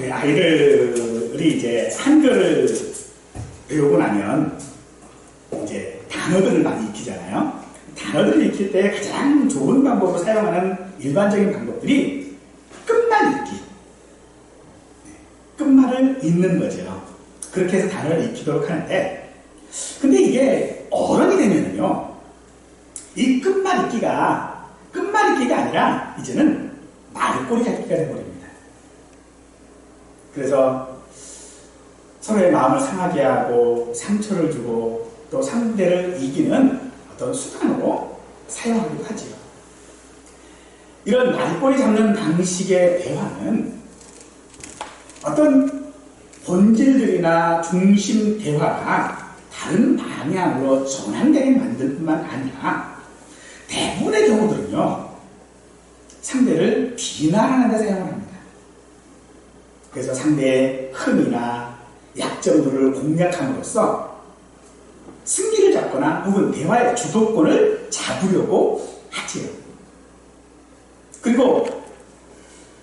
우리 아이들이 이제 한글을 배우고 나면 이제 단어들을 많이 익히잖아요. 단어들을 익힐 때 가장 좋은 방법으로 사용하는 일반적인 방법들이 끝말 읽기. 끝말을 읽는 거죠. 그렇게 해서 단어를 익히도록 하는데, 근데 이게 어른이 되면요, 이 끝말 읽기가 아니라 이제는 말꼬리 잡기가 되어버립니다. 그래서 서로의 마음을 상하게 하고 상처를 주고 또 상대를 이기는 어떤 수단으로 사용하기도 하지요. 이런 말꼬리 잡는 방식의 대화는 어떤 본질들이나 중심 대화가 다른 방향으로 전환되게 만들 뿐만 아니라 대부분의 경우들은요, 상대를 비난하는 데 사용을 합니다. 그래서 상대의 흠이나 약점들을 공략함으로써 승기를 잡거나 혹은 대화의 주도권을 잡으려고 하지요. 그리고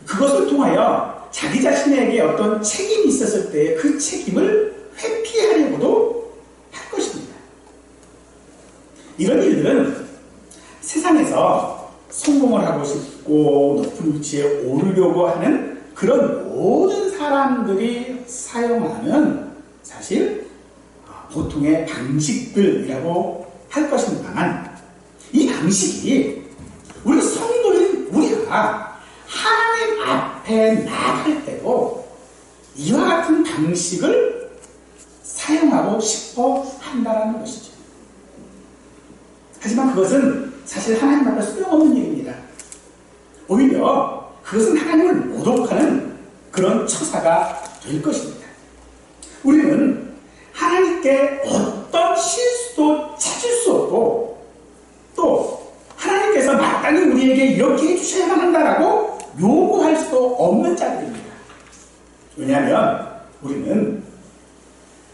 그것을 통하여 자기 자신에게 어떤 책임이 있었을 때 그 책임을 회피하려고도 할 것입니다. 이런 일들은 세상에서 성공을 하고 싶고 높은 위치에 오르려고 하는 그런 모든 사람들이 사용하는 사실 보통의 방식들이라고 할 것입니다만, 이 방식이 우리 성도인 우리가 하나님 앞에 나갈 때도 이와 같은 방식을 사용하고 싶어 한다는 것이죠. 하지만 그것은 사실 하나님 앞에 소용없는 일입니다. 오히려 그것은 하나님을 모독하는 그런 처사가 될 것입니다. 우리는 하나님께 어떤 실수도 찾을 수 없고, 또 하나님께서 마땅히 우리에게 이렇게 해주셔야만 한다라고 요구할 수도 없는 자들입니다. 왜냐하면 우리는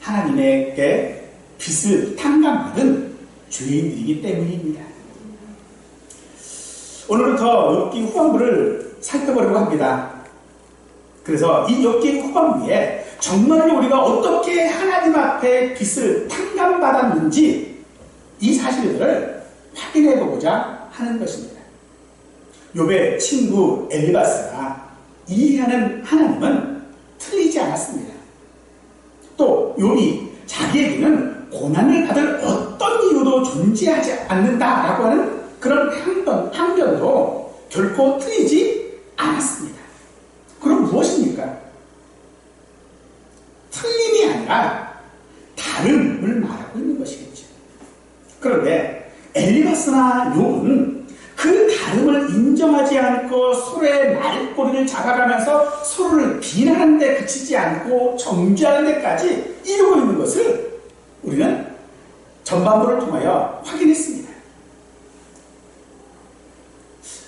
하나님에게 빚을 탕감받은 죄인들이기 때문입니다. 오늘부터 욥기 후반부를 살펴보려고 합니다. 그래서 이 욥기 후반부에 정말로 우리가 어떻게 하나님 앞에 빚을 탕감받았는지 이 사실들을 확인해보고자 하는 것입니다. 욥의 친구 엘리바스가 이해하는 하나님은 틀리지 않았습니다. 또 욥이 자기에게는 고난을 받을 어떤 이유도 존재하지 않는다라고 하는 그런 항변도 결코 틀리지 않았습니다. 그럼 무엇입니까? 틀림이 아니라 다름을 말하고 있는 것이겠죠. 그런데 엘리바스나 욥은 그 다름을 인정하지 않고 서로의 말꼬리를 잡아가면서 서로를 비난하는 데 그치지 않고 정죄하는 데까지 이루고 있는 것을 우리는 전반부를 통하여 확인했습니다.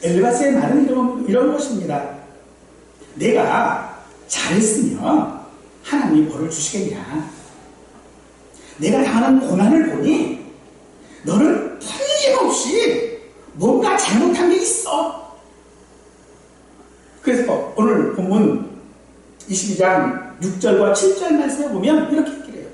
엘리바스의 말은 이런 것입니다. 내가 잘했으면 하나님이 벌을 주시겠냐? 내가 당하는 고난을 보니 너는 틀림없이 뭔가 잘못한 게 있어. 그래서 오늘 본문 22장 6절과 7절 말씀에 보면 이렇게 얘기해요.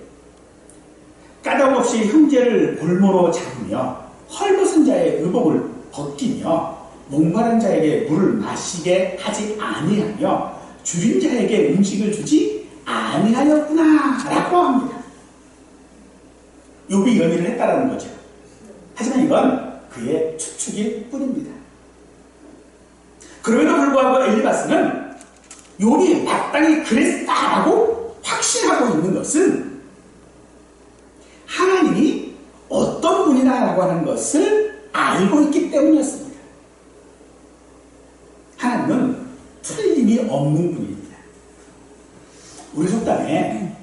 까닭없이 형제를 볼모로 잡으며 헐벗은 자의 의복을 벗기며 목마른 자에게 물을 마시게 하지 아니하며 줄인 자에게 음식을 주지 아니하였구나 라고 합니다. 욥이 이런 일을 했다라는 거죠. 하지만 이건 그의 추측일 뿐입니다. 그럼에도 불구하고 엘리바스는 욥이 마땅히 그랬다라고 확신하고 있는 것은 하나님이 어떤 분이다라고 하는 것을 알고 있기 때문이었습니다. 하나님은 틀림이 없는 분입니다. 우리 속담에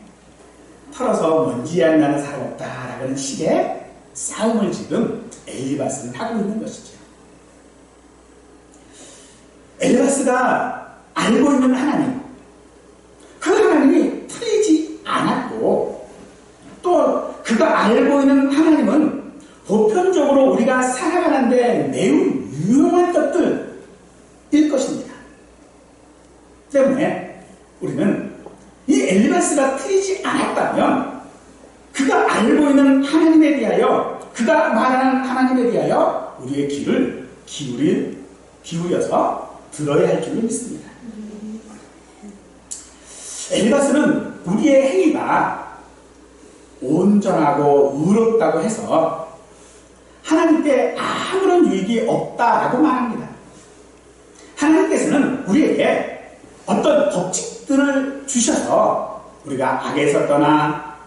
털어서 먼지 안 나는 사람 없다라고 하는 식의 싸움을 지금 엘리바스는 하고 있는 것이죠. 엘리바스가 알고 있는 하나님, 그 하나님이 틀리지 않았고, 또 그가 알고 있는 하나님은 보편적으로 우리가 살아가는데 매우 유용한 것들일 것입니다. 때문에 우리는 위하여 우리의 귀를 기울여서 들어야 할 줄을 믿습니다. 엘리바스는 우리의 행위가 온전하고 의롭다고 해서 하나님께 아무런 유익이 없다라고 말합니다. 하나님께서는 우리에게 어떤 법칙들을 주셔서 우리가 악에서 떠나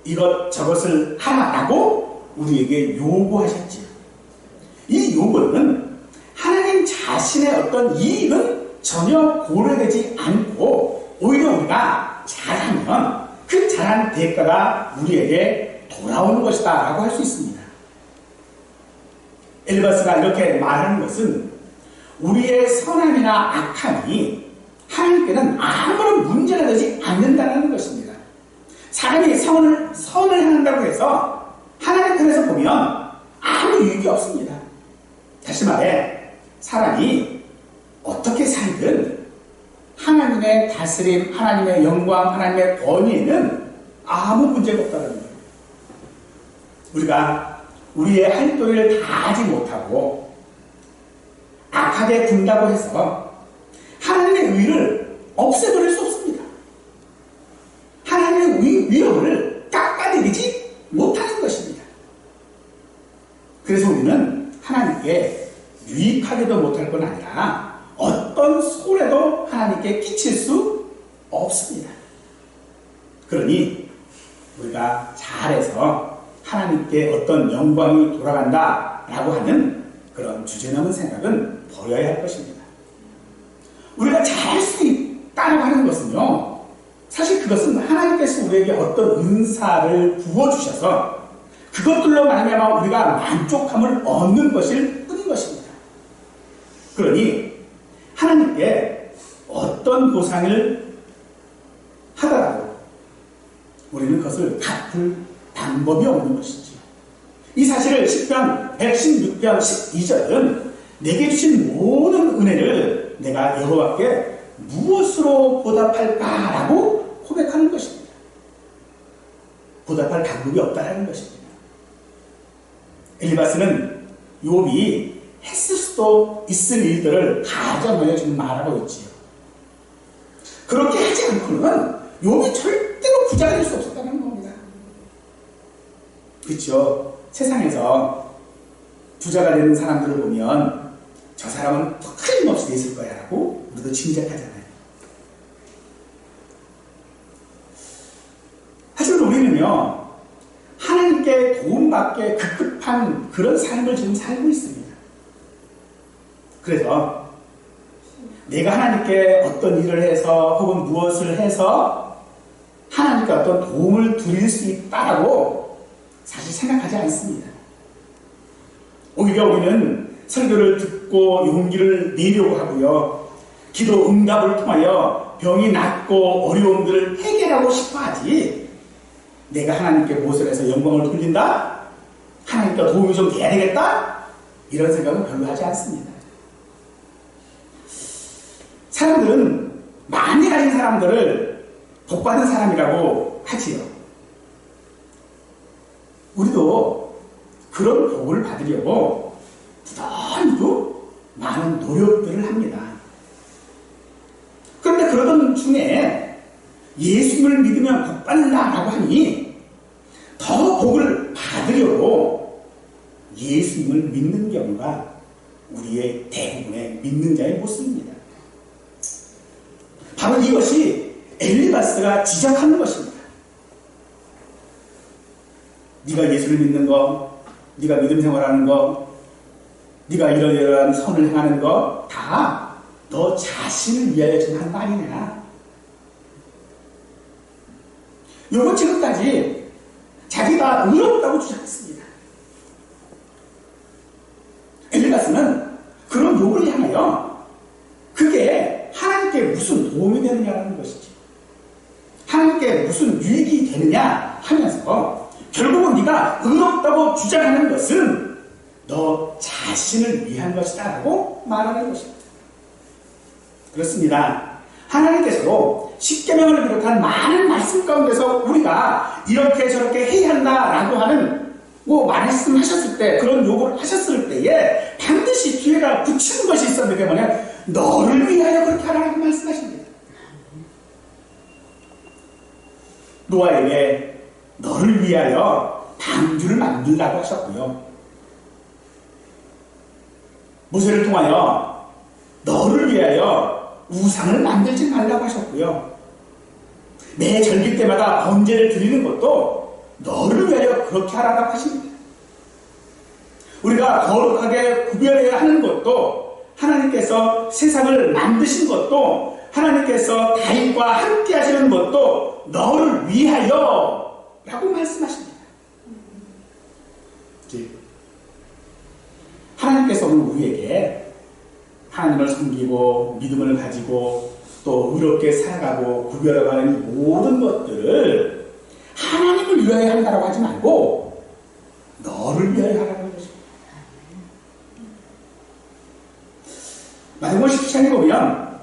이것저것을 하라고 우리에게 요구하셨지요. 이 요구는 하나님 자신의 어떤 이익은 전혀 고려되지 않고 오히려 우리가 잘하면 그 잘한 대가가 우리에게 돌아오는 것이다 라고 할 수 있습니다. 엘리바스가 이렇게 말하는 것은 우리의 선함이나 악함이 하나님께는 아무런 문제가 되지 않는다는 것입니다. 사람이 선을 행한다고 해서 하나님 편에서 보면 아무 유익이 없습니다. 다시 말해 사람이 어떻게 살든 하나님의 다스림, 하나님의 영광, 하나님의 권위에는 아무 문제가 없다는 거예요. 우리가 우리의 할 도리를 다 하지 못하고 악하게 군다고 해서 하나님의 의를 없애버릴 수 없습니다. 하나님의 위험을 깎아내리지 못하는 것입니다. 그래서 우리는 하나님께 유익하게도 못할 뿐 아니라 어떤 소래도 하나님께 끼칠 수 없습니다. 그러니 우리가 잘해서 하나님께 어떤 영광이 돌아간다라고 하는 그런 주제넘은 생각은 버려야 할 것입니다. 우리가 잘할 수 있다고 하는 것은요, 사실 그것은 하나님께서 우리에게 어떤 은사를 부어주셔서 그것들로 말미암아 우리가 만족함을 얻는 것일 뿐인 것입니다. 그러니 하나님께 어떤 보상을 하더라도 우리는 그것을 갚을 방법이 없는 것이죠. 이 사실을 시편 116편 12절은 내게 주신 모든 은혜를 내가 여호와께 무엇으로 보답할까라고 고백하는 것입니다. 보답할 방법이 없다는 것입니다. 엘리바스는 욥이 했을 수도 있을 일들을 가정하여 지금 말하고 있지요. 그렇게 하지 않고는 욥이 절대로 부자가 될 수 없었다는 겁니다. 그렇죠? 세상에서 부자가 되는 사람들을 보면 저 사람은 틀림없이 돼 있을 거야 라고 우리도 짐작하잖아요. 하지만 우리는요, 하나님께 도움받기에 급급한 그런 삶을 지금 살고 있습니다. 그래서 내가 하나님께 어떤 일을 해서 혹은 무엇을 해서 하나님께 어떤 도움을 드릴 수 있다라고 사실 생각하지 않습니다. 오히려 우리는 설교를 듣고 용기를 내려고 하고요, 기도 응답을 통하여 병이 낫고 어려움들을 해결하고 싶어 하지, 내가 하나님께 무엇을 해서 영광을 돌린다? 하나님께 도움이 좀 돼야 되겠다? 이런 생각은 별로 하지 않습니다. 사람들은 많이 가진 사람들을 복받은 사람이라고 하지요. 우리도 그런 복을 받으려고 부단히도 많은 노력들을 합니다. 그런데 그러던 중에 예수님을 믿으면 복받는다라고 하니 더 복을 받으려고 예수님을 믿는 경우가 우리의 대부분의 믿는 자의 모습입니다. 바로 이것이 엘리바스가 지적하는 것입니다. 네가 예수를 믿는 거, 네가 믿음 생활하는 거, 네가 이러이러한 선을 행하는 거 다 너 자신을 위하여 지금 한 말이냐. 요거 지금까지 자기가 의롭다고 주장했습니다. 엘리바스는 그런 욕을 향하여 그게 하나님께 무슨 도움이 되느냐는 것이지, 하나님께 무슨 유익이 되느냐 하면서 결국은 네가 의롭다고 주장하는 것은 너 자신을 위한 것이다 라고 말하는 것입니다. 그렇습니다. 하나님께서도 십계명을 비롯한 많은 말씀 가운데서 우리가 이렇게 저렇게 해야 한다라고 하는 뭐 말씀하셨을 때, 그런 요구를 하셨을 때에 반드시 뒤에다 붙이는 것이 있었기 때문에 너를 위하여 그렇게 하라고 말씀하십니다. 노아에게 너를 위하여 방주를 만들라고 하셨고요. 모세를 통하여 너를 위하여 우상을 만들지 말라고 하셨고요. 매 절기 때마다 번제를 드리는 것도 너를 위하여 그렇게 하라고 하십니다. 우리가 거룩하게 구별해야 하는 것도, 하나님께서 세상을 만드신 것도, 하나님께서 다윗과 함께 하시는 것도 너를 위하여 라고 말씀하십니다. 하나님께서는 우리에게 하나님을 섬기고 믿음을 가지고 또 의롭게 살아가고 구별해가는 모든 것들을 하나님을 위하여 한다고 하지 말고 너를 위하여 하라는 것입니다. 마태복음 17장에 보면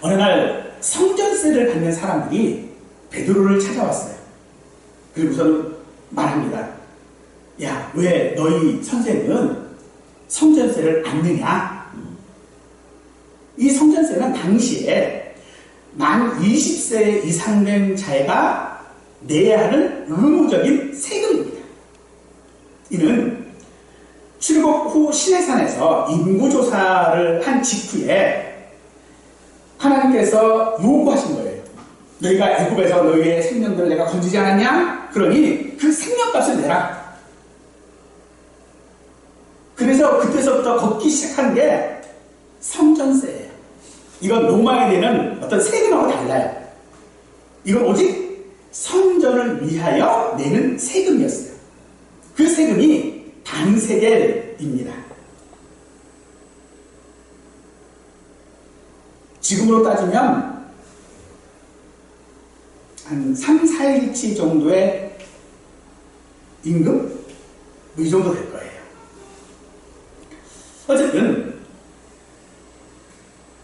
어느 날 성전세를 받는 사람들이 베드로를 찾아왔어요. 그리고서는 말합니다. 야, 왜 너희 선생은 성전세를 안 내냐? 이 성전세는 당시에 만 20세 이상 된 자가 내야 하는 의무적인 세금입니다. 이는 출국 후 시내산에서 인구조사를 한 직후에 하나님께서 요구하신 거예요. 너희가 애굽에서 너희의 생명들을 내가 건지지 않았냐? 그러니 그 생명값을 내라. 그래서 그때서부터 걷기 시작한 게 성전세예요. 이건 로마에 내는 어떤 세금하고 달라요. 이건 오직 성전을 위하여 내는 세금이었어요. 그 세금이 단세겔입니다. 지금으로 따지면 한 3, 4일치 정도의 임금? 이 정도 될 거예요. 어쨌든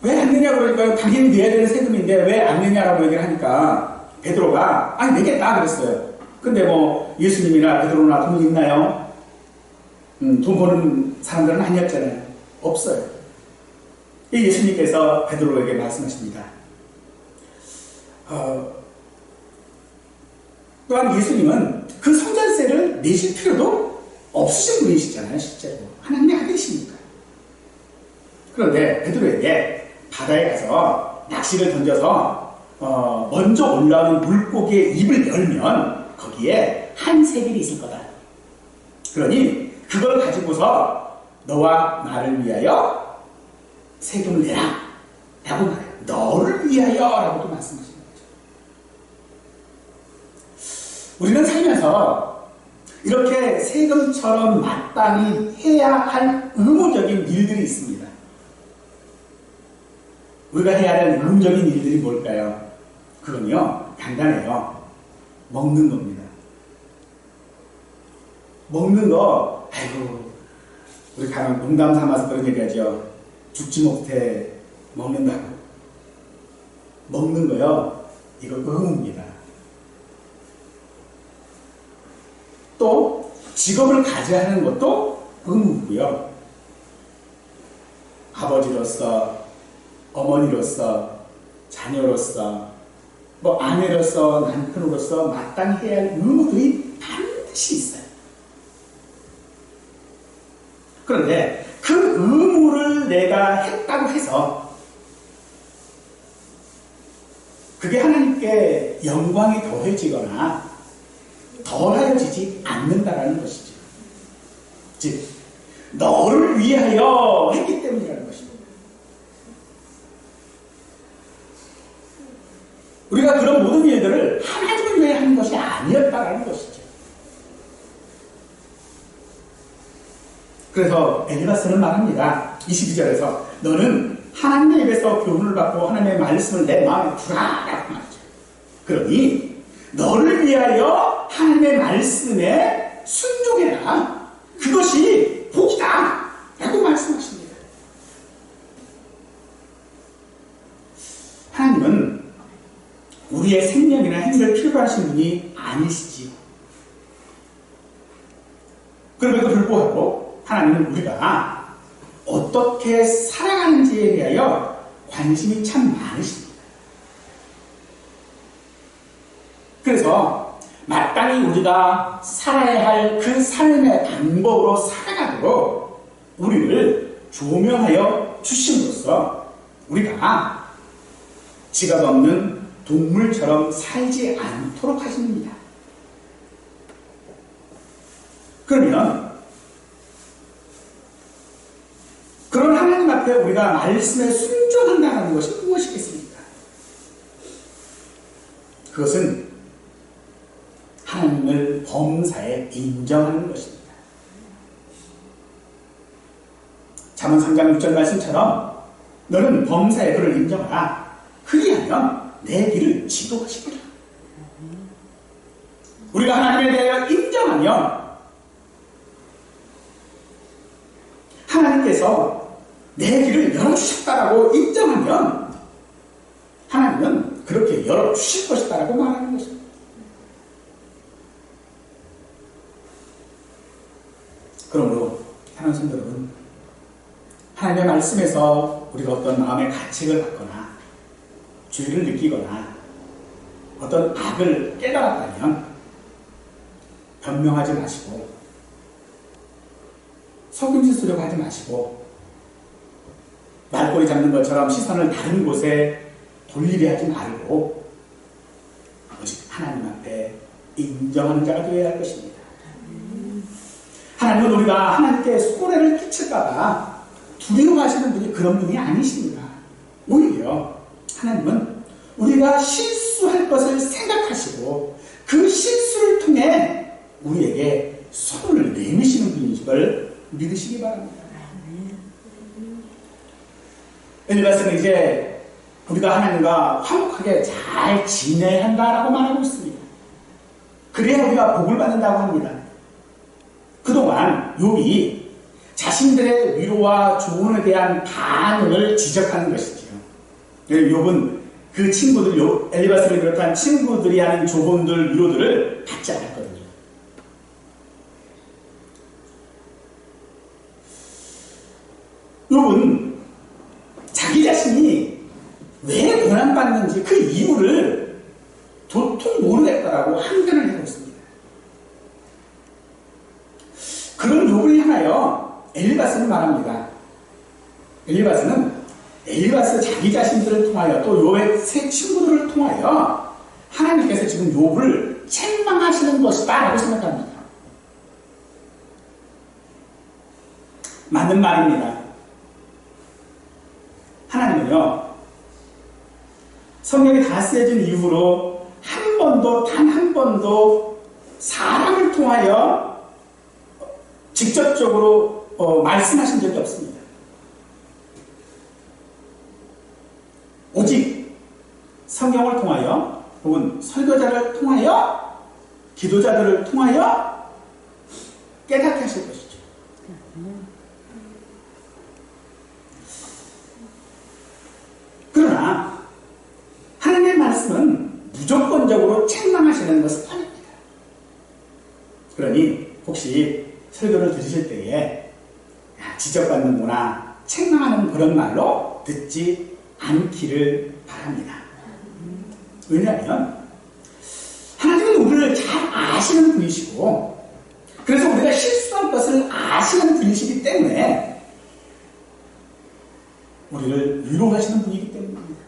왜 안 내냐고 그러니까 당연히 내야 되는 세금인데 왜 안 내냐라고 얘기를 하니까 베드로가 아니 내겠다 그랬어요. 근데 뭐 예수님이나 베드로나 돈 있나요? 돈 버는 사람들은 아니었잖아요. 없어요. 예수님께서 베드로에게 말씀하십니다. 또한 예수님은 그 성전세를 내실 필요도 없으신 분이시잖아요. 실제로 하나님의 아들이시니까. 그런데 베드로에게 바다에 가서 낚시를 던져서 먼저 올라오는 물고기의 입을 열면 거기에 한 세겔이 있을 거다. 그러니 그걸 가지고서 너와 나를 위하여 세금을 내라 라고 말해요. 너를 위하여 라고도 말씀하시는 거죠. 우리는 살면서 이렇게 세금처럼 마땅히 해야 할 의무적인 일들이 있습니다. 우리가 해야 할 의무적인 일들이 뭘까요? 그건요, 간단해요. 먹는 겁니다. 먹는 거, 아이고, 우리 가면 농담 삼아서 그런 얘기 하죠. 죽지 못해 먹는다고. 먹는 거요, 이거 의무입니다. 또, 직업을 가져야 하는 것도 의무고요. 아버지로서, 어머니로서, 자녀로서, 뭐 아내로서, 남편으로서 마땅히 해야 할 의무들이 반드시 있어요. 그런데 그 의무를 내가 했다고 해서 그게 하나님께 영광이 더해지거나 덜하여지지 않는다라는 것이죠. 즉, 너를 위하여 했기 때문이라는 것입니다. 우리가 그런 모든 일들을 하나님을 위해 하는 것이 아니었다라는 것이죠. 그래서 엘리바스는 말합니다. 22절에서 너는 하나님의 입에서 교훈을 받고 하나님의 말씀을 내 마음에 두라 라고 말이죠. 그러니 너를 위하여 하나님의 말씀에 순종해라. 그것이 복이다 라고 말씀하십니다. 하나님은 우리의 생명이나 행복을 필요로 하시는 분이 아니시지요. 하나님은 우리가 어떻게 살아가는지에 대하여 관심이 참 많으십니다. 그래서 마땅히 우리가 살아야 할 그 삶의 방법으로 살아가도록 우리를 조명하여 주심으로써 우리가 지각 없는 동물처럼 살지 않도록 하십니다. 그러면 그런 하나님 앞에 우리가 말씀에 순종한다는 것이 무엇이겠습니까? 그것은 하나님을 범사에 인정하는 것입니다. 잠언 3장 6절 말씀처럼 너는 범사에 그를 인정하라. 그리하면 내 길을 지도하시리라. 우리가 하나님에 대하여 인정하면 하나님께서 내 길을 열어주셨다라고 인정하면 하나님은 그렇게 열어주실 것이다라고 말하는 것입니다. 그러므로 사랑하는 성도 여러분, 하나님의 말씀에서 우리가 어떤 마음의 가책을 받거나 죄를 느끼거나 어떤 악을 깨달았다면 변명하지 마시고 속임수쓰려고 하지 마시고 말꼬리 잡는 것처럼 시선을 다른 곳에 돌리게 하지 말고 오직 하나님 앞에 인정하는 자가 되어야 할 것입니다. 하나님은 우리가 하나님께 손해를 끼칠까봐 두려워하시는 분이 그런 분이 아니십니다. 오히려 하나님은 우리가 실수할 것을 생각하시고 그 실수를 통해 우리에게 선을 내미시는 분인 걸 믿으시기 바랍니다. 엘리바스는 이제 우리가 하나님과 화목하게 잘 지내야 한다라고 말하고 있습니다. 그래야 우리가 복을 받는다고 합니다. 그동안 욥이 자신들의 위로와 조언에 대한 반응을 지적하는 것이죠. 욥은 그 친구들, 엘리바스를 비롯한 친구들이 하는 조언들, 위로들을 받지 않았거든요. 욥은 자기 자신이 왜 고난받는지 그 이유를 도통 모르겠다라고 항변을 하고 있습니다. 그런 욥을 향하여 엘리바스는 말합니다. 엘리바스 자기 자신들을 통하여 또 욥의 세 친구들을 통하여 하나님께서 지금 욥을 책망하시는 것이다 라고 생각합니다. 맞는 말입니다. 하나님은요, 성령이 다 쓰여진 이후로 한 번도, 단 한 번도 사람을 통하여 직접적으로 말씀하신 적이 없습니다. 오직 성경을 통하여 혹은 설교자를 통하여 기도자들을 통하여 깨닫게 하실 것이죠. 그러나 하나님의 말씀은 무조건적으로 책망하시는 것은 아닙니다. 그러니 혹시 설교를 들으실 때에 지적받는구나, 책망하는 그런 말로 듣지 않기를 바랍니다. 왜냐하면 하나님은 우리를 잘 아시는 분이시고 그래서 우리가 실수한 것을 아시는 분이시기 때문에 우리를 위로하시는 분이기 때문입니다.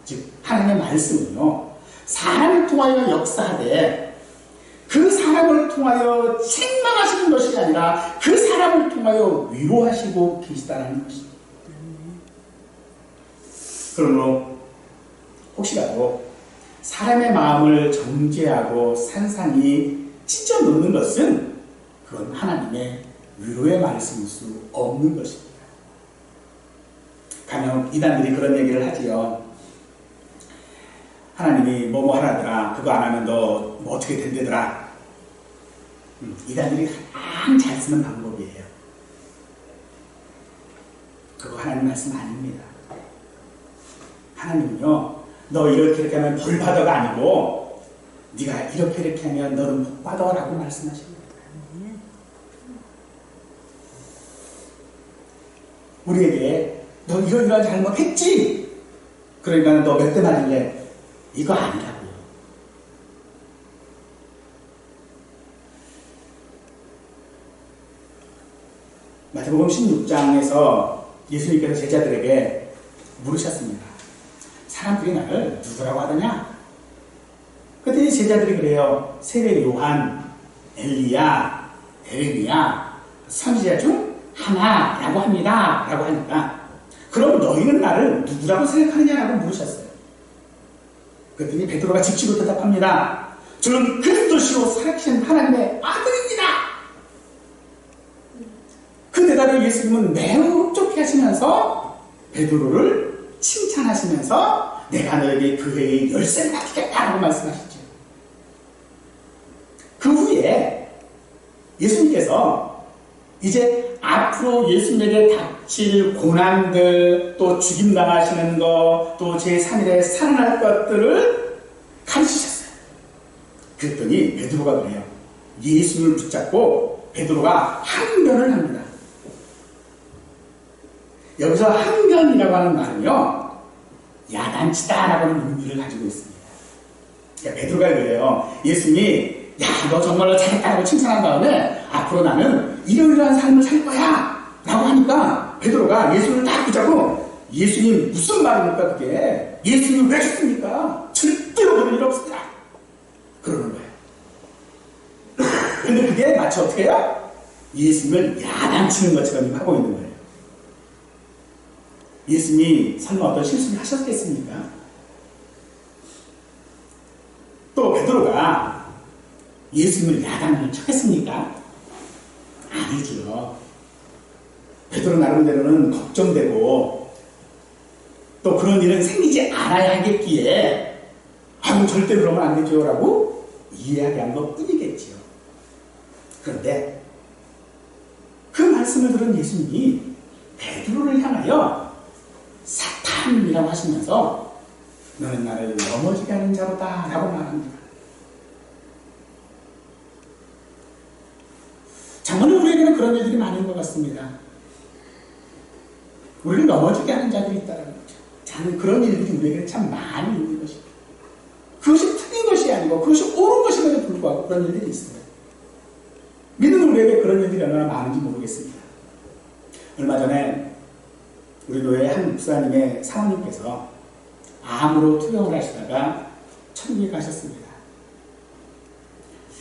즉 하나님의 말씀은요, 사람을 통하여 역사하되 그 사람을 통하여 책망하시는 것이 아니라 그 사람을 통하여 위로하시고 계시다는 것입니다. 그러므로 혹시라도 사람의 마음을 정죄하고 산산히 찢어놓는 것은 그건 하나님의 위로의 말씀일 수 없는 것입니다. 가령 이단들이 그런 얘기를 하지요. 하나님이 뭐뭐 하라더라, 그거 안 하면 너 뭐 어떻게 된대더라. 이단들이 가장 잘 쓰는 방법이에요. 그거 하나님 말씀 아닙니다. 하나님은요, 너 이렇게 하면 벌 받아가 아니고 네가 이렇게 하면 너는 복 받아라고 말씀하십니다. 우리에게 너 이런 잘못했지? 그러니까 너 몇 대 맞을래? 이거 아니라고요. 마태복음 16장에서 예수님께서 제자들에게 물으셨습니다. 사람들이 나를 누구라고 하더냐? 그때 제자들이 그래요. 세례 요한, 엘리야, 에레미야, 선지자 중 하나라고 합니다. 라고 하니까 그럼 너희는 나를 누구라고 생각하느냐라고 물으셨어요. 그랬더니 베드로가 직시로 대답합니다. 저는 그리스도시로 살아계신 하나님의 아들입니다. 그 대답을 예수님은 매우 흡족해 하시면서 베드로를 칭찬하시면서 내가 너에게 그 해의 열쇠를 맡기겠다라고 말씀하셨죠. 그 후에 예수님께서 이제 앞으로 예수님에게 닥칠 고난들, 또 죽임당하시는 것, 또 제3일에 살아날 것들을 가르치셨어요. 그랬더니 베드로가 그래요. 예수님을 붙잡고 베드로가 항변을 합니다. 여기서 항변이라고 하는 말은요, 야단치다라고 하는 의미를 가지고 있습니다. 그러니까 베드로가 그래요. 예수님이 야, 너 정말로 잘했다고 칭찬한 다음에 앞으로 나는 이러이러한 삶을 살 거야 라고 하니까 베드로가 예수님을 딱 붙잡고 예수님 무슨 말입니까 그게? 예수님 왜 죽습니까? 절대로 그런 일 없습니다. 그러는 거예요. 근데 그게 마치 어떻게 해요? 예수님을 야단치는 것처럼 하고 있는 거예요. 예수님이 설마 어떤 실수를 하셨겠습니까? 또 베드로가 예수님을 야단을 쳤겠습니까? 아니죠. 베드로 나름대로는 걱정되고 또 그런 일은 생기지 않아야 하겠기에 절대 그러면 안 되죠 라고 이야기한 것 뿐이겠지요. 그런데 그 말씀을 들은 예수님이 베드로를 향하여 사탄이라고 하시면서 너는 나를 넘어지게 하는 자로다 라고 말합니다. 정말 우리에게는 그런 일들이 많은 것 같습니다. 우리를 넘어지게 하는 자들이 있다는 거죠. 저는 그런 일들이 우리에게는 참 많이 있는 것입니다. 그것이 틀린 것이 아니고 그것이 옳은 것임에도 불구하고 그런 일들이 있어요. 믿는 우리에게 그런 일들이 얼마나 많은지 모르겠습니다. 얼마 전에 우리 교회 한 목사님의 사모님께서 암으로 투병을 하시다가 천국에 가셨습니다.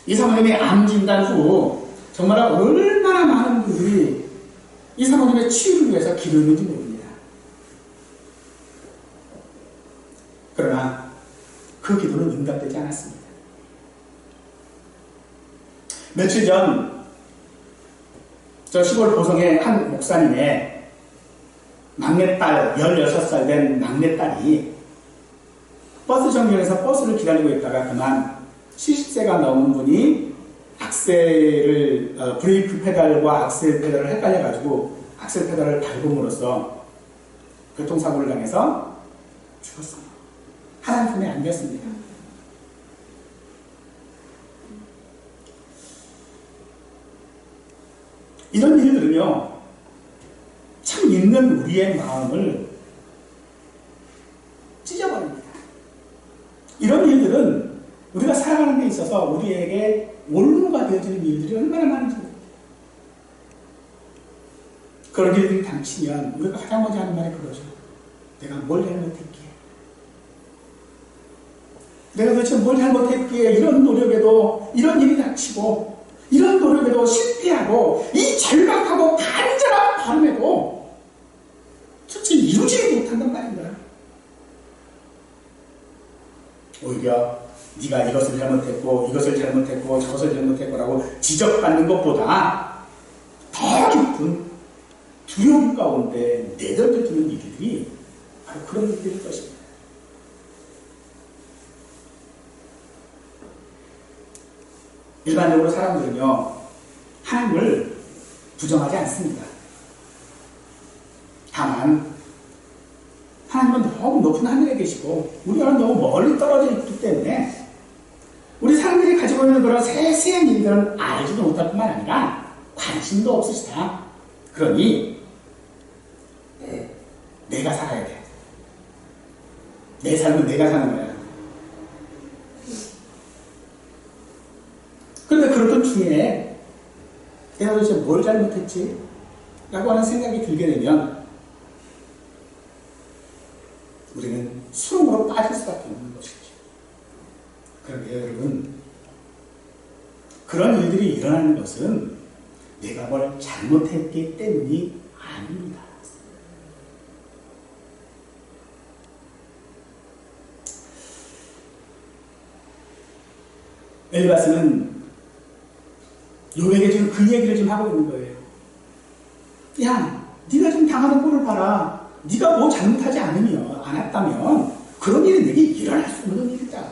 이 사모님이 암 진단 후 정말 얼마나 많은 분들이 이 사모님의 치유를 위해서 기도했는지 모릅니다. 그러나 그 기도는 응답되지 않았습니다. 며칠 전 저 시골 보성의 한 목사님의 막내딸, 16살 된 막내딸이 버스 정류장에서 버스를 기다리고 있다가 그만 70세가 넘은 분이 브레이크 페달과 악셀 페달을 헷갈려가지고 악셀 페달을 밟음으로써 교통사고를 당해서 죽었어요. 하나님 품에 안겼습니다. 이런 일들은요, 참 있는 우리의 마음을 찢어버립니다. 이런 일들은 우리가 살아가는 데 있어서 우리에게 올무가 되어지는 일들이 얼마나 많은지 모릅니다. 그런 일들이 닥치면 우리가 가장 먼저 하는 말이 그거죠. 내가 뭘 잘못했기에, 내가 도대체 뭘 잘못했기에 이런 노력에도 이런 일이 닥치고 이런 노력에도 실패하고 이 절박하고 간절한 바람에도 도대체 이루지 못한단 말인가. 오히려 네가 이것을 잘못했고 이것을 잘못했고 저것을 잘못했고라고 지적받는 것보다 더 깊은 두려움 가운데 내던져지는 일들이 바로 그런 일들일 것입니다. 일반적으로 사람들은요, 하나님을 부정하지 않습니다. 다만 하나님은 너무 높은 하늘에 계시고 우리가 너무 멀리 떨어져 있기 때문에 우리 사람들이 가지고 가지고 있는 그런 세세한 일들은 알지도 못할 뿐만 아니라 관심도 없으시다. 그러니 내가 살아야 돼. 내 삶은 내가 사는 거야. 그런데 그러던 중에 내가 도대체 뭘 잘못했지? 라고 하는 생각이 들게 되면 우리는 수렁으로 빠질 수밖에 없는 것이죠. 그런데 여러분, 그런 일들이 일어나는 것은 내가 뭘 잘못했기 때문이 아닙니다. 엘리바스는 욥에게 지금 그 얘기를 좀 하고 있는 거예요. 야, 네가 지금 당하는 꼴을 봐라. 네가 뭐 잘못하지 않았다면 그런 일이 내게 일어날 수 없는 일이다.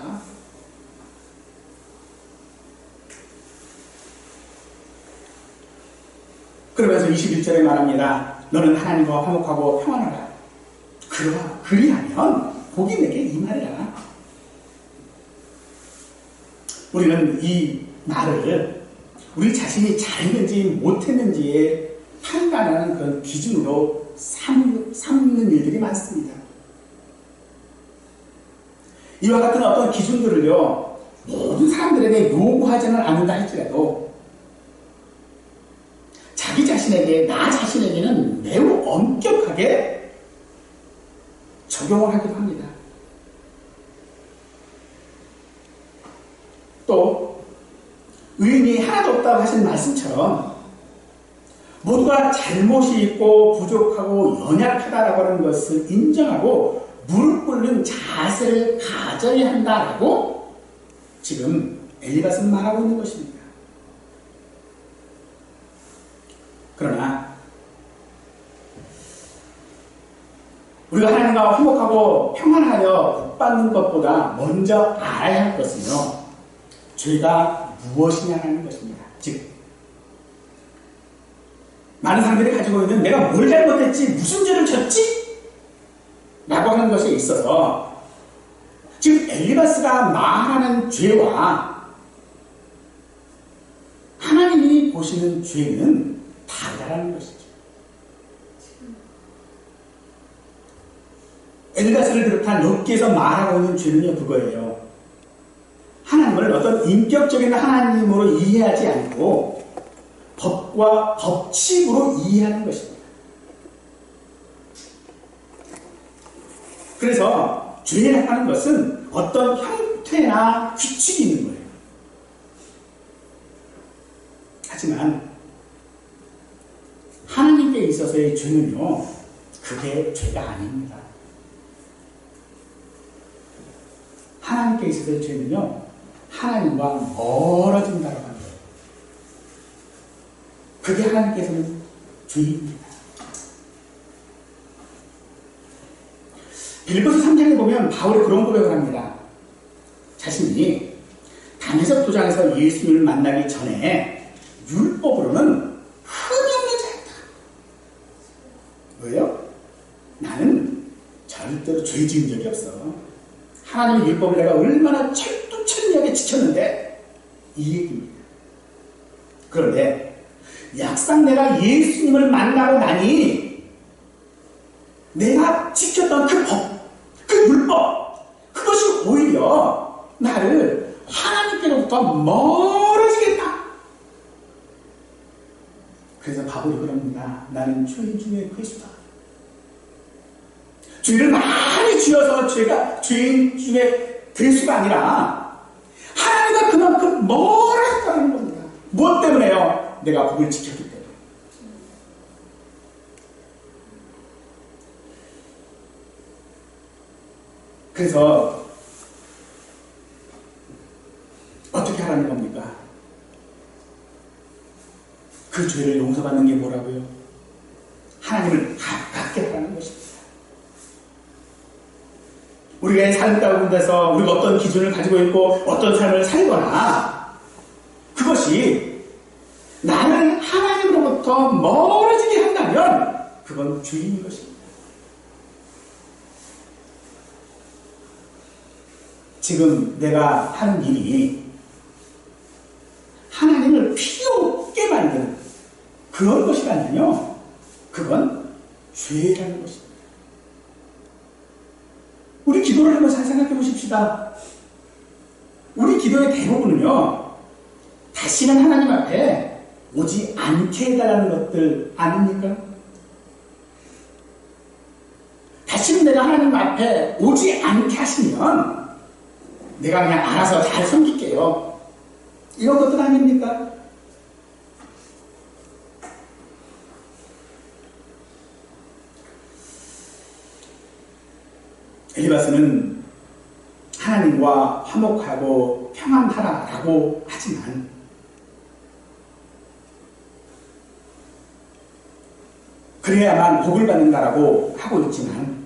그러면서 21절에 말합니다. 너는 하나님과 화목하고 평안하라. 그리하면 복이 내게 임하리라. 우리는 이 말을 우리 자신이 잘했는지 못했는지에 판단하는 그런 기준으로 삼는 일들이 많습니다. 이와 같은 어떤 기준들을요, 모든 사람들에게 요구하지는 않는다 할지라도 자기 자신에게, 나 자신에게는 매우 엄격하게 적용을 하기도 합니다. 또 의인이 하나도 없다고 하신 말씀처럼 모두가 잘못이 있고 부족하고 연약하다라고 하는 것을 인정하고 무릎 꿇는 자세를 가져야 한다라고 지금 엘리바스는 말하고 있는 것입니다. 그러나 우리가 하나님과 화목하고 평안하여 복받는 것보다 먼저 알아야 할 것은요, 죄가 무엇이냐는 것입니다. 즉, 많은 사람들이 가지고 있는 내가 뭘 잘못했지, 무슨 죄를 졌지? 라고 하는 것에 있어서 지금 엘리바스가 말하는 죄와 하나님이 보시는 죄는 다르다는 것이죠. 엘리바스를 비롯한 욥기에서 말하고 있는 죄는요, 그거예요. 하나님을 어떤 인격적인 하나님으로 이해하지 않고 법과 법칙으로 이해하는 것입니다. 그래서 죄라고 하는 것은 어떤 형태나 규칙이 있는 거예요. 하지만 하나님께 있어서의 죄는요, 그게 죄가 아닙니다. 하나님께 있어서의 죄는요, 하나님과 멀어진다고 합니다. 그게 하나님께서는 죄입니다. 빌립보서 3장에 보면 바울이 그런 고백을 합니다. 자신이 다메섹 도장에서 예수님을 만나기 전에 율법으로는 흠이 없는 자였다. 왜요? 나는 절대로 죄 지은 적이 없어. 하나님의 율법을 내가 얼마나 철두철미하게 지켰는데 이 얘기입니다. 그런데 막상 내가 예수님을 만나고 나니 내가 지켰던 그 법, 그 율법, 그것이 오히려 나를 하나님께로부터 멀어지겠다. 그래서 바울이 그럽니다. 나는 죄인 중에 괴수다. 죄를 많이 지어서 죄인 중에 괴수가 아니라 하나님과 그만큼 멀어졌다는 겁니다. 무엇 때문에요? 내가 복을 지켰기 때문에. 그래서 어떻게 하라는 겁니까? 그 죄를 용서받는 게 뭐라고요? 하나님을 가깝게 하라는 것입니다. 우리의 삶 가운데서 우리가 어떤 기준을 가지고 있고 어떤 삶을 살거나 그것이 나를 하나님으로부터 멀어지게 한다면 그건 죄인 것입니다. 지금 내가 하는 일이 하나님을 필요 없게 만드는 그런 것이라면요, 그건 죄라는 것입니다. 우리 기도를 한번 잘 생각해 보십시다. 우리 기도의 대부분은요, 다시는 하나님 앞에 오지 않게 해달라는 것들 아닙니까? 다시는 내가 하나님 앞에 오지 않게 하시면 내가 그냥 알아서 잘 섬길게요, 이런 것들 아닙니까? 엘리바스는 하나님과 화목하고 평안하라라고 하지만 그래야만 복을 받는다라고 하고 있지만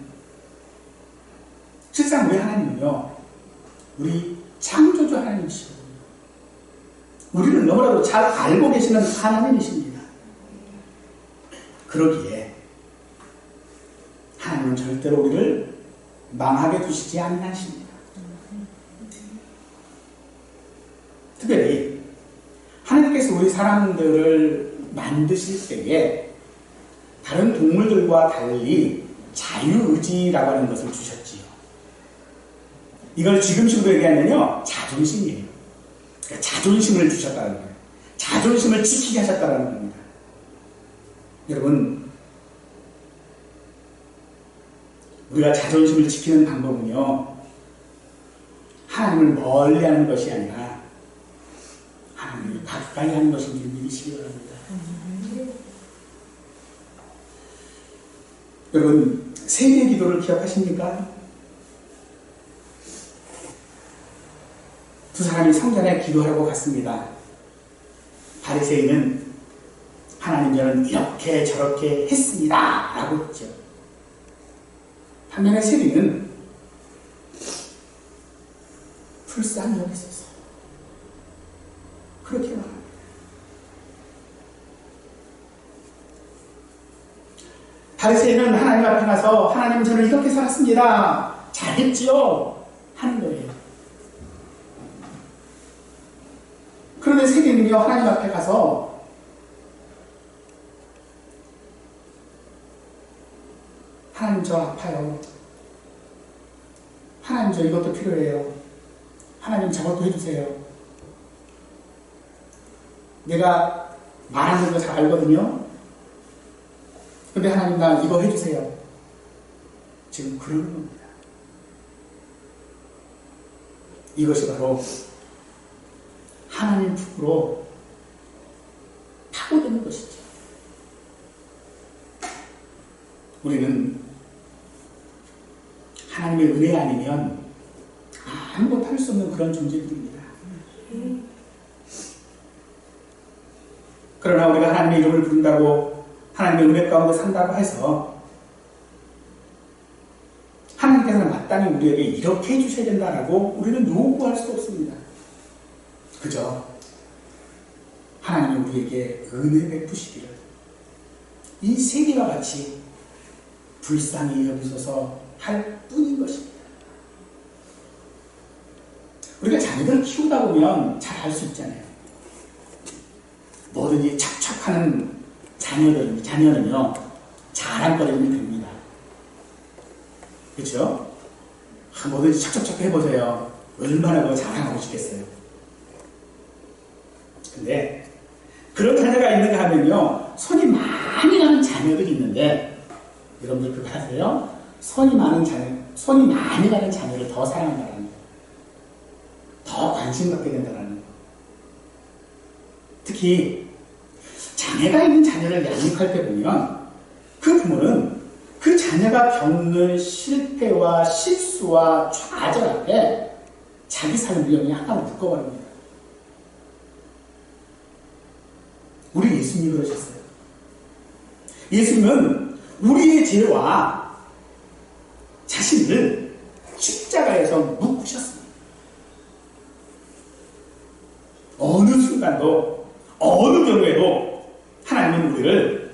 실상 우리 하나님은요, 우리 창조주 하나님이시고 우리를 너무나도 잘 알고 계시는 하나님이십니다. 그러기에 하나님은 절대로 우리를 망하게 두시지 않으십니다. 특별히 하나님께서 우리 사람들을 만드실 때에 다른 동물들과 달리 자유의지라고 하는 것을 주셨지요. 이걸 지금식으로 얘기하면요, 자존심이에요. 그러니까 자존심을 주셨다는 거예요. 자존심을 지키게 하셨다는 겁니다. 여러분, 우리가 자존심을 지키는 방법은요, 하나님을 멀리 하는 것이 아니라 하나님을 가까이 하는 것인 줄 믿으시기 바랍니다. 여러분, 세계 기도를 기억하십니까? 두 사람이 성전에 기도하고 갔습니다. 바리새인은 하나님, 저는 이렇게 저렇게 했습니다 라고 했죠. 반면에 세리는 불쌍히 여기소서 그렇게 말합니다. 바리새인은 하나님 앞에 가서 하나님, 저는 이렇게 살았습니다, 잘했지요 하는 거예요. 그런데 세리는요, 하나님 앞에 가서 하나님, 저 아파요. 하나님, 저 이것도 필요해요. 하나님, 저것도 해주세요. 내가 말하는 거 잘 알거든요. 근데 하나님, 나 이거 해주세요. 지금 그러는 겁니다. 이것이 바로 하나님 품으로 파고드는 것이죠. 우리는 하나님의 은혜 아니면 아무것도 할 수 없는 그런 존재들입니다. 그러나 우리가 하나님의 이름을 부른다고, 하나님의 은혜 가운데 산다고 해서 하나님께서는 마땅히 우리에게 이렇게 해주셔야 된다라고 우리는 요구할 수 없습니다. 그저 하나님이 우리에게 은혜 베푸시기를 이 세계와 같이 불쌍히 여기소서 할 뿐인 것입니다. 우리가 자녀들을 키우다 보면 잘 알 수 있잖아요. 뭐든지 척척하는 자녀는요, 자랑거리면 됩니다. 그렇죠? 뭐든지 척척척 해보세요. 얼마나 그거 자랑하고 싶겠어요. 근데 그런 자녀가 있는가 하면요, 손이 많이 가는 자녀들이 있는데, 여러분들 그거 아세요? 손이 많이 가는 자녀를 더 사랑한다는 거, 더 관심 갖게 된다는 거. 특히 장애가 있는 자녀를 양육할 때 보면 그 부모는 그 자녀가 겪는 실패와 실수와 좌절 앞에 자기 삶을 그냥 하나 묶어버립니다. 우리 예수님이 그러셨어요. 예수님은 우리의 죄와 자신을 십자가에서 묶으셨습니다. 어느 순간도, 어느 경우에도 하나님은 우리를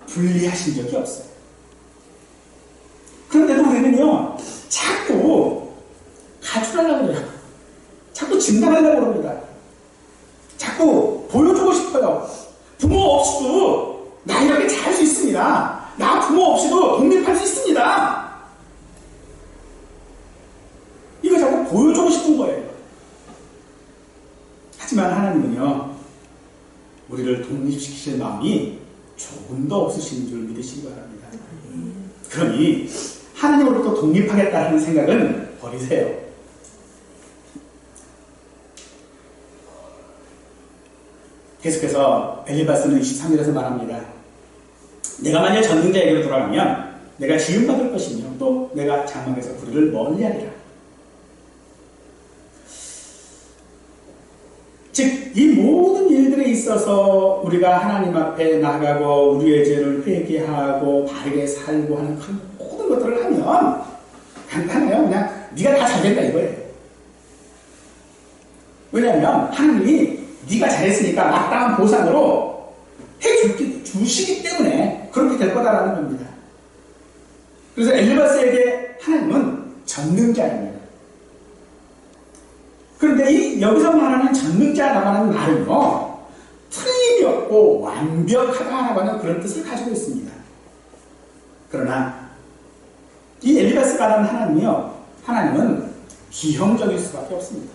분리하신 적이 없어요. 그런데도 우리는요, 자꾸 가출하려고 그래요. 자꾸 증명하려고 합니다. 자꾸 있습니다. 나 부모 없이도 독립할 수 있습니다. 이거 자꾸 보여주고 싶은 거예요. 하지만 하나님은요, 우리를 독립시키실 마음이 조금도 없으신 줄 믿으시기 바랍니다. 그러니 하나님으로부터 독립하겠다는 생각은 버리세요. 계속해서 엘리바스는 23절에서 말합니다. 내가 만약 전능자에게로 돌아가면 내가 지음받을 것이며 또 내가 장막에서 그를 멀리하리라. 즉 이 모든 일들에 있어서 우리가 하나님 앞에 나가고 우리의 죄를 회개하고 바르게 살고 하는 그 모든 것들을 하면 간단해요. 그냥 네가 다 잘된다 이거예요. 왜냐하면 하나님이 네가 잘했으니까 마땅한 보상으로 해주시기 때문에 그렇게 될 거다라는 겁니다. 그래서 엘리바스에게 하나님은 전능자입니다. 그런데 여기서 말하는 전능자라고 하는 말은요, 틀림이 없고 완벽하다라고 하는 그런 뜻을 가지고 있습니다. 그러나 이 엘리바스가 하는 하나님은 기형적일 수밖에 없습니다.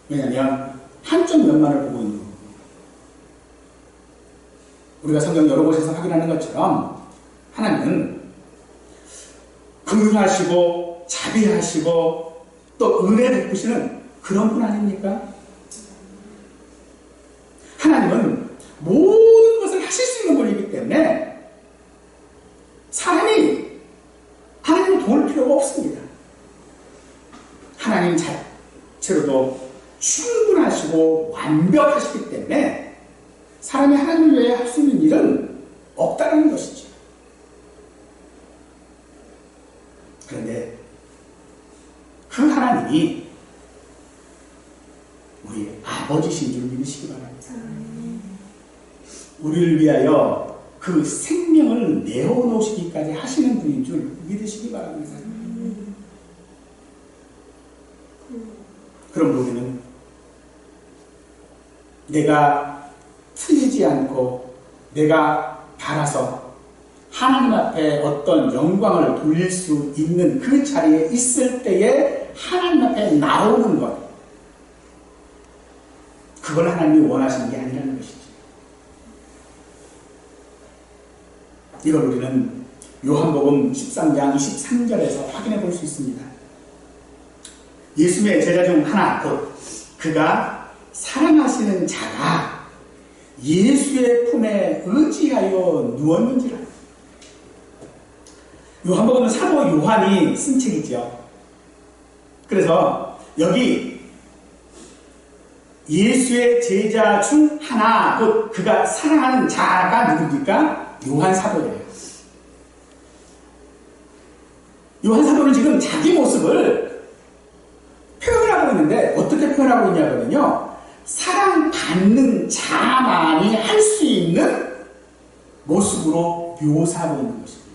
왜냐하면 한쪽 면만을 보고 있는 거고, 우리가 성경 여러 곳에서 확인하는 것처럼 하나님은 긍휼하시고 자비하시고 또 은혜 베푸시는 그런 분 아닙니까? 하나님은 모든 것을 하실 수 있는 분이기 때문에 사람이 하나님을 도울 필요가 없습니다. 하나님 자체로도 충분하시고 완벽하시기 때문에 사람이 하나님을 위해 할 수 있는 일은 없다는 것이죠. 그런데 그 하나님이 우리 아버지신 줄 믿으시기 바랍니다. 우리를 위하여 그 생명을 내어놓으시기까지 하시는 분인 줄 믿으시기 바랍니다. 그럼 우리는 내가 틀리지 않고 내가 바라서 하나님 앞에 어떤 영광을 돌릴 수 있는 그 자리에 있을 때에 하나님 앞에 나오는 것, 그걸 하나님이 원하시는 게 아니라는 것이죠. 이걸 우리는 요한복음 13장 23절에서 확인해 볼 수 있습니다. 예수의 제자 중 하나, 곧 그가 사랑하시는 자가 예수의 품에 의지하여 누웠는지라. 요한복음은 사도 요한이 쓴 책이죠. 그래서 여기 예수의 제자 중 하나, 곧 그가 사랑하는 자가 누굽니까? 요한 사도예요. 요한 사도는 지금 자기 모습을 표현하고 있는데 어떻게 표현하고 있냐면요, 사랑받는 자만이 할 수 있는 모습으로 묘사하고 있는 것입니다.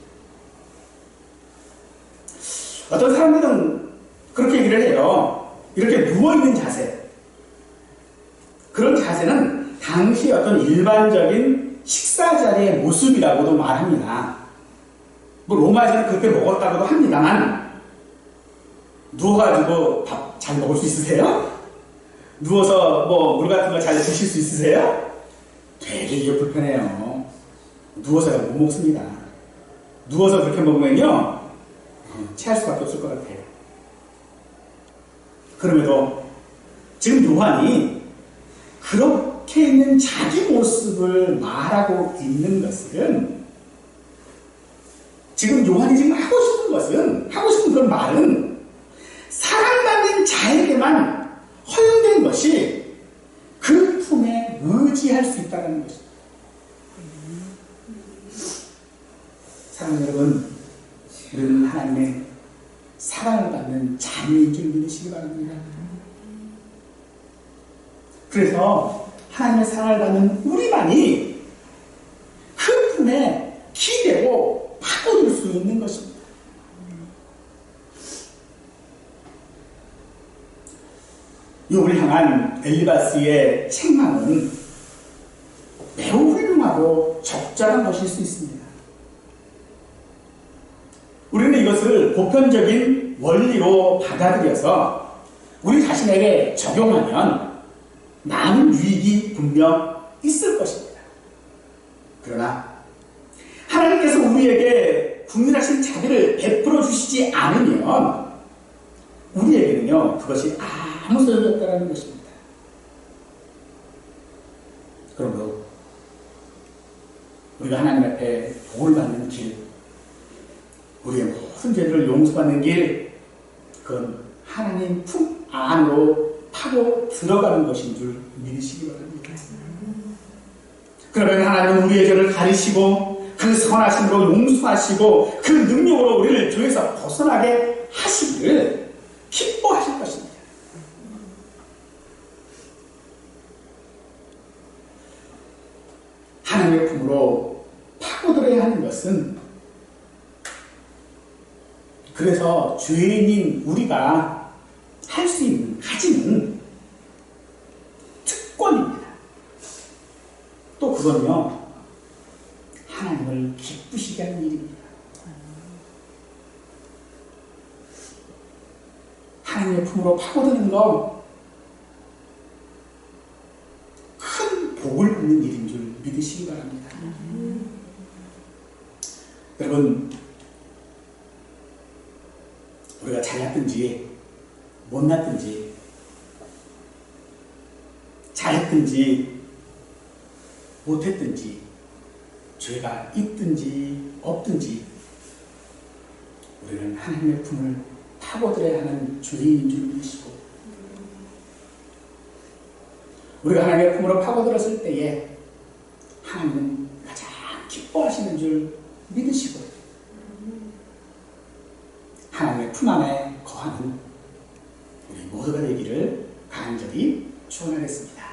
어떤 사람들은 그렇게 얘기를 해요. 이렇게 누워있는 자세, 그런 자세는 당시 어떤 일반적인 식사 자리의 모습이라고도 말합니다. 뭐 로마에서는 그렇게 먹었다고도 합니다만, 누워가지고 밥 잘 먹을 수 있으세요? 누워서 뭐 물 같은 거 잘 드실 수 있으세요? 되게 이게 불편해요. 누워서 못 먹습니다. 누워서 그렇게 먹으면요, 체할 수밖에 없을 것 같아요. 그럼에도 지금 요한이 그렇게 있는 자기 모습을 말하고 있는 것은, 지금 요한이 지금 하고 싶은 그런 말은 사랑받는 자에게만 허용된 것이 그 품에 의지할 수 있다는 것입니다. 사랑하는 여러분, 우리는 하나님의 사랑을 받는 자녀인 줄 믿으시기 바랍니다. 그래서 하나님의 사랑을 받는 우리만이 그 품에 기대고 파고들 수 있는 것입니다. 요를 향한 엘리바스의 책망은 매우 훌륭하고 적절한 것일 수 있습니다. 우리는 이것을 보편적인 원리로 받아들여서 우리 자신에게 적용하면 많은 유익이 분명 있을 것입니다. 그러나 하나님께서 우리에게 국민하신 자비를 베풀어 주시지 않으면 우리에게는요, 그것이 아무 소용이 없다는 것입니다. 그러므로 우리가 하나님 앞에 복을 받는 길, 우리의 모든 죄를 용서받는 길, 그건 하나님 품 안으로 파고 들어가는 것인 줄 믿으시기 바랍니다. 그러면 하나님은 우리의 죄를 가리시고 그 선하심으로 용서하시고 그 능력으로 우리를 죄에서 벗어나게 하시기를 기뻐하실 것입니다. 하나님의 품으로 파고들어야 하는 것은, 그래서 죄인인 우리가 할 수 있는, 가지는 특권입니다. 또 그건요, 하나님을 기쁘시게 하는 일입니다. 하나님의 품으로 파고드는 거 큰 복을 받는 일인 줄 믿으시기 바랍니다. 여러분, 우리가 잘났든지 못났든지 잘했든지 못했든지 죄가 있든지 없든지 우리는 하나님의 품을 파고들어야 하는 죄인인 줄 믿으시고, 우리가 하나님의 품으로 파고들었을 때에 하나님은 가장 기뻐하시는 줄 믿으시고 하나님의 품 안에 거하는 우리 모두가 되기를 간절히 축원하겠습니다.